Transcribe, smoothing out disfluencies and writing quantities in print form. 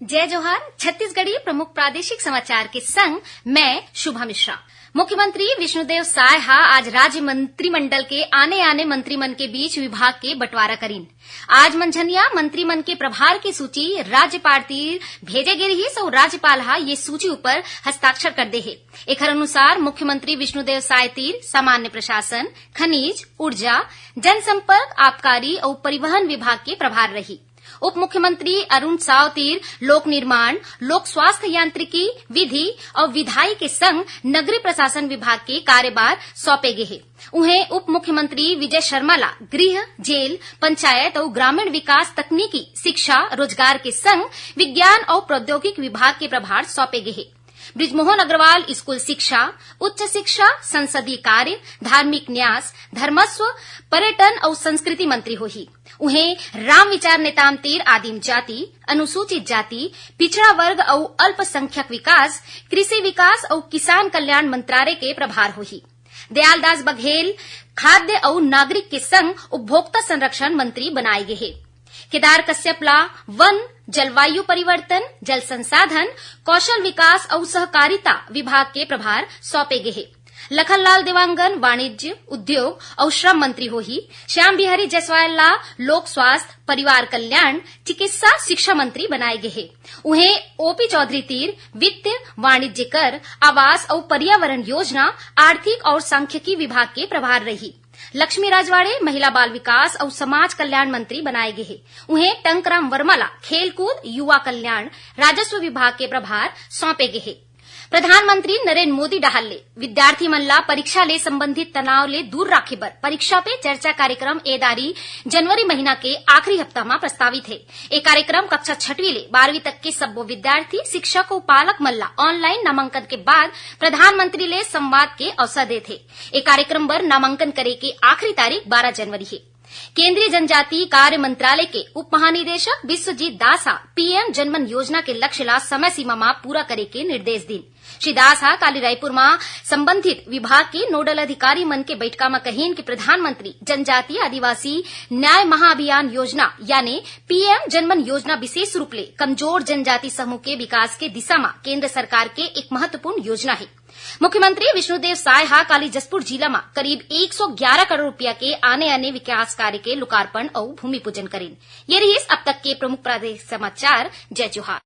जय जोहार। छत्तीसगढ़ी प्रमुख प्रादेशिक समाचार के संग मैं शुभा मिश्रा। मुख्यमंत्री विष्णुदेव साय आज राज्य मंत्रिमंडल के आने मंत्रिमन के बीच विभाग के बंटवारा करीन। आज मंझनिया मंत्रिमन के प्रभार की सूची राज्यपाल तीर भेजे गे रही और राज्यपाल ये सूची ऊपर हस्ताक्षर कर दे हे। एकर अनुसार मुख्यमंत्री विष्णुदेव साय तीर सामान्य प्रशासन, खनिज, ऊर्जा, जनसंपर्क, आबकारी और परिवहन विभाग के प्रभार रही। उप मुख्यमंत्री अरुण साव तीर लोक निर्माण, लोक स्वास्थ्य यांत्रिकी, विधि और विधायी के संग नगरीय प्रशासन विभाग के कार्यभार सौंपे गए हैं। उन्हें उप मुख्यमंत्री विजय शर्मा ला गृह, जेल, पंचायत और ग्रामीण विकास, तकनीकी, शिक्षा, रोजगार के संग विज्ञान और प्रौद्योगिक विभाग के प्रभार सौंपे गए हैं। बृजमोहन अग्रवाल स्कूल शिक्षा, उच्च शिक्षा, संसदीय कार्य, धार्मिक न्यास, धर्मस्व, पर्यटन और संस्कृति मंत्री होही। उन्हें राम विचार नेताम तीर आदिम जाति, अनुसूचित जाति, पिछड़ा वर्ग और अल्पसंख्यक विकास, कृषि विकास और किसान कल्याण मंत्रालय के प्रभार होही। दयालदास बघेल खाद्य और नागरिक के संग उपभोक्ता संरक्षण मंत्री बनाए गए हैं। केदार कश्यप ला वन, जलवायु परिवर्तन, जल संसाधन, कौशल विकास और सहकारिता विभाग के प्रभार सौंपे गए हैं। लखनलाल देवांगन वाणिज्य, उद्योग और श्रम मंत्री होही। श्याम बिहारी जायसवाल ला लोक स्वास्थ्य, परिवार कल्याण, चिकित्सा, शिक्षा मंत्री बनाए गए हैं। उन्हें ओपी चौधरी तीर वित्त, वाणिज्य कर, आवास और पर्यावरण योजना, आर्थिक और सांख्यिकी विभाग के प्रभार रही। लक्ष्मी राजवाड़े महिला बाल विकास और समाज कल्याण मंत्री बनाए गए हैं। उन्हें टंकराम वर्मा ला खेलकूद, युवा कल्याण, राजस्व विभाग के प्रभार सौंपे गए हैं। प्रधानमंत्री नरेंद्र मोदी डहाले विद्यार्थी मन ला परीक्षा ले संबंधित तनाव ले दूर राखे बर परीक्षा पे चर्चा कार्यक्रम एदारी जनवरी महीना के आखिरी हफ्ता में प्रस्तावित है। ये कार्यक्रम कक्षा 6वीं ले 12वीं तक के सब्बो विद्यार्थी, शिक्षक और पालक मन ला ऑनलाइन नामांकन के बाद प्रधानमंत्री ले संवाद के अवसर देथे। ये कार्यक्रम बर नामांकन करे के आखिरी तारीख 12 जनवरी है। केंद्रीय जनजातीय कार्य मंत्रालय के उप महानिदेशक विश्वजीत दास पीएम जनमन योजना के लक्ष्य ला समय सीमा में पूरा करे के निर्देश दिन। श्री दास काली रायपुर में संबंधित विभाग के नोडल अधिकारी मन के बैठका में कहीन कि प्रधानमंत्री जनजातीय आदिवासी न्याय महाअभियान योजना यानी पीएम जनमन योजना विशेष रूप ले कमजोर जनजाति समूह के विकास के दिशा में केंद्र सरकार के एक महत्वपूर्ण योजना है। मुख्यमंत्री विष्णुदेव साय काली जसपुर जिला में करीब 111 करोड़ रुपया के आने विकास कार्य के लोकार्पण और भूमि पूजन करें। ये रही अब तक के प्रमुख प्रादेशिक समाचार। जय जोहार।